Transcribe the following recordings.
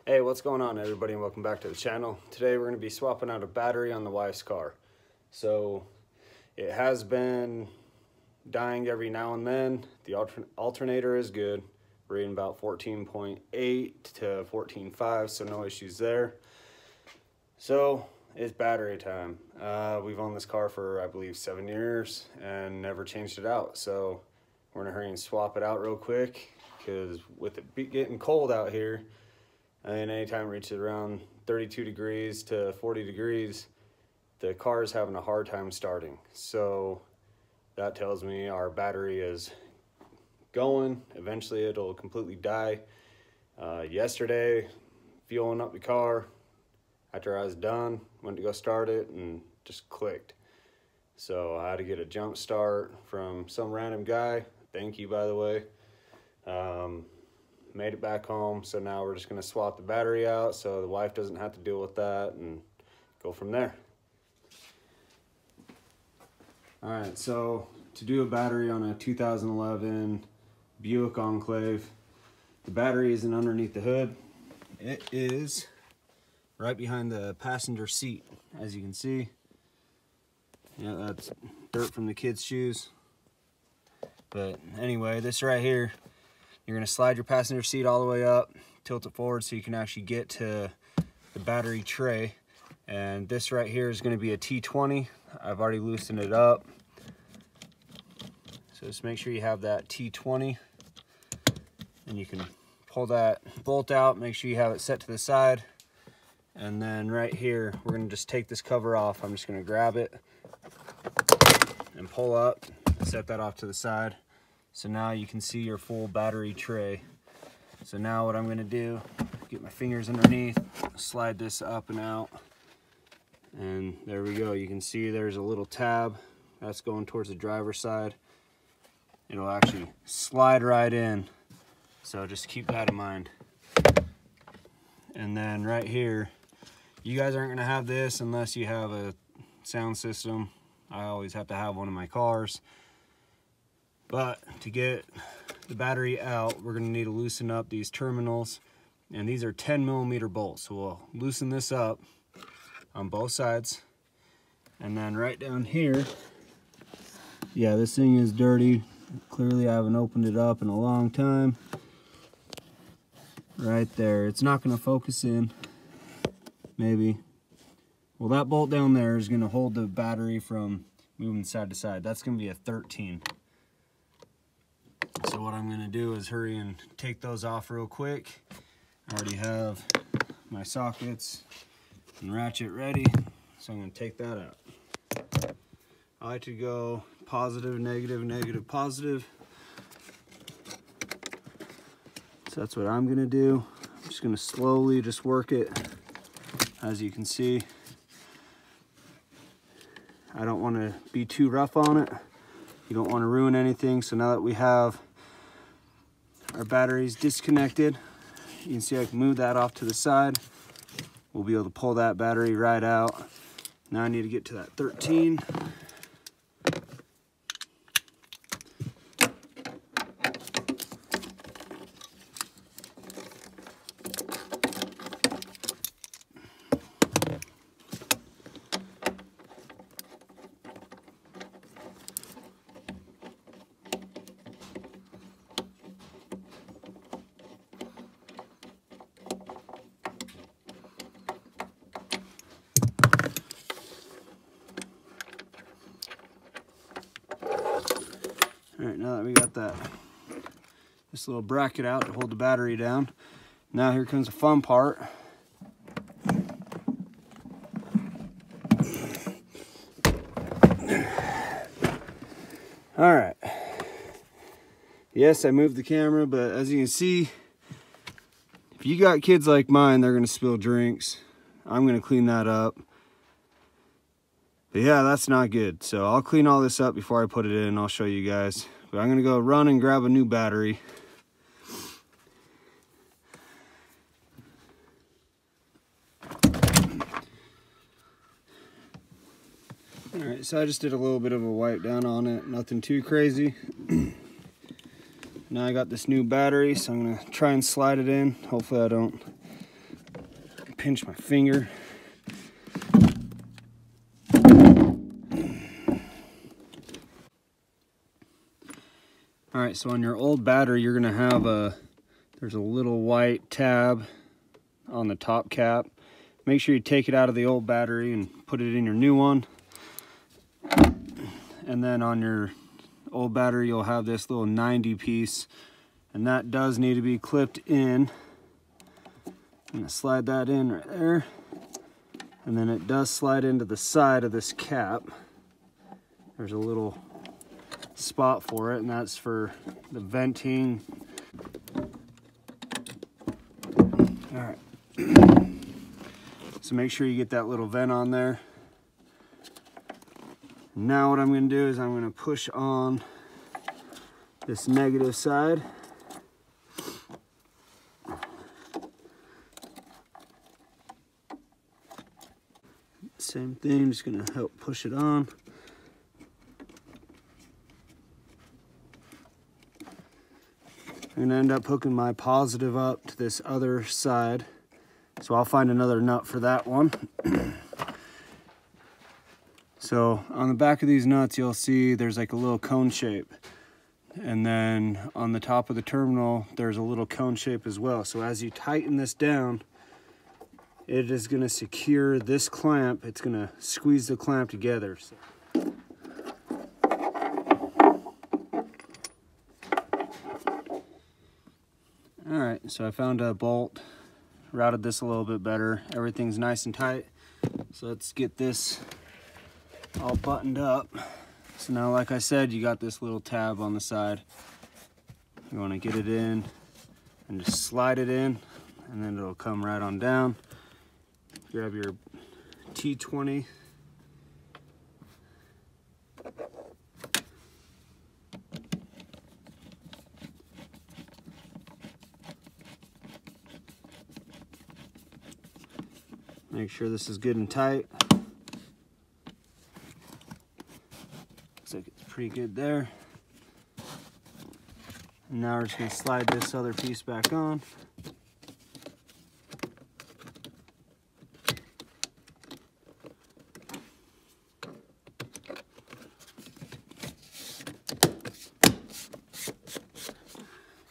Hey, what's going on everybody, and welcome back to the channel. Today we're going to be swapping out a battery on the wife's car. So it has been dying every now and then. The alternator is good. We're reading about 14.8 to 14.5, so no issues there. So it's battery time. We've owned this car for I believe 7 years and never changed it out. So we're in a hurry and swap it out real quick, because with it getting cold out here, and anytime it reaches around 32 degrees to 40 degrees, the car is having a hard time starting. So that tells me our battery is going. Eventually it'll completely die. Yesterday, fueling up the car, after I was done, went to go start it and just clicked. So I had to get a jump start from some random guy. Thank you, by the way. Made it back home, so now we're just going to swap the battery out so the wife doesn't have to deal with that and go from there. Alright, so to do a battery on a 2011 Buick Enclave, the battery isn't underneath the hood. It is right behind the passenger seat, as you can see. Yeah, that's dirt from the kids' shoes. But anyway, this right here, you're going to slide your passenger seat all the way up, tilt it forward so you can actually get to the battery tray. And this right here is going to be a T20. I've already loosened it up. So just make sure you have that T20. And you can pull that bolt out, make sure you have it set to the side. And then right here, we're going to just take this cover off. I'm just going to grab it and pull up, set that off to the side. So now you can see your full battery tray. So now what I'm gonna do, get my fingers underneath, slide this up and out. And there we go. You can see there's a little tab that's going towards the driver's side. It'll actually slide right in. So just keep that in mind. And then right here, you guys aren't gonna have this unless you have a sound system. I always have to have one in my cars. But to get the battery out, we're going to need to loosen up these terminals. And these are 10mm bolts. So we'll loosen this up on both sides. And then right down here, yeah, this thing is dirty. Clearly I haven't opened it up in a long time. Right there. It's not going to focus in. Maybe. Well, that bolt down there is going to hold the battery from moving side to side. That's going to be a 13. So what I'm going to do is hurry and take those off real quick. I already have my sockets and ratchet ready, so I'm going to take that out. I like to go positive, negative, negative, positive. So that's what I'm going to do. I'm just going to slowly just work it, as you can see. I don't want to be too rough on it. You don't want to ruin anything. So now that we have our batteries disconnected, you can see I can move that off to the side. We'll be able to pull that battery right out. Now I need to get to that 13. All right, now that we got this little bracket out to hold the battery down, now here comes the fun part. All right. Yes, I moved the camera, but as you can see, if you got kids like mine, they're gonna spill drinks. I'm gonna clean that up. But yeah, that's not good. So I'll clean all this up before I put it in and I'll show you guys. But I'm gonna go run and grab a new battery. All right, so I just did a little bit of a wipe down on it, nothing too crazy. Now I got this new battery, so I'm gonna try and slide it in. Hopefully I don't pinch my finger. All right, so on your old battery, you're gonna have there's a little white tab on the top cap. Make sure you take it out of the old battery and put it in your new one. And then on your old battery, you'll have this little 90 piece, and that does need to be clipped in. I'm gonna slide that in right there. And then it does slide into the side of this cap. There's a little spot for it, and that's for the venting. All right. So make sure you get that little vent on there. Now what I'm going to do is I'm going to push on this negative side. Same thing, just going to help push it on. I'm going to end up hooking my positive up to this other side. So I'll find another nut for that one. So on the back of these nuts, you'll see there's like a little cone shape. And then on the top of the terminal, there's a little cone shape as well. So as you tighten this down, it is going to secure this clamp. It's going to squeeze the clamp together. All right, so I found a bolt, routed this a little bit better. Everything's nice and tight. So let's get this all buttoned up. So now, like I said, you got this little tab on the side. You want to get it in and just slide it in, and then it'll come right on down. Grab your T20. Make sure this is good and tight. Looks like it's pretty good there. And now we're just going to slide this other piece back on.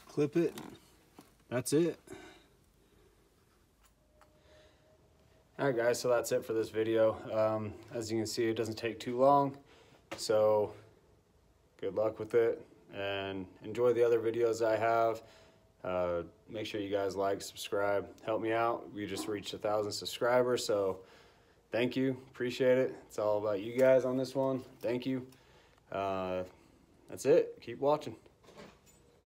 Clip it. That's it. Alright guys, so that's it for this video. As you can see, it doesn't take too long, so good luck with it and enjoy the other videos I have. Make sure you guys like, subscribe, help me out. We just reached 1,000 subscribers, so thank you, appreciate it. It's all about you guys on this one. Thank you. That's it. Keep watching.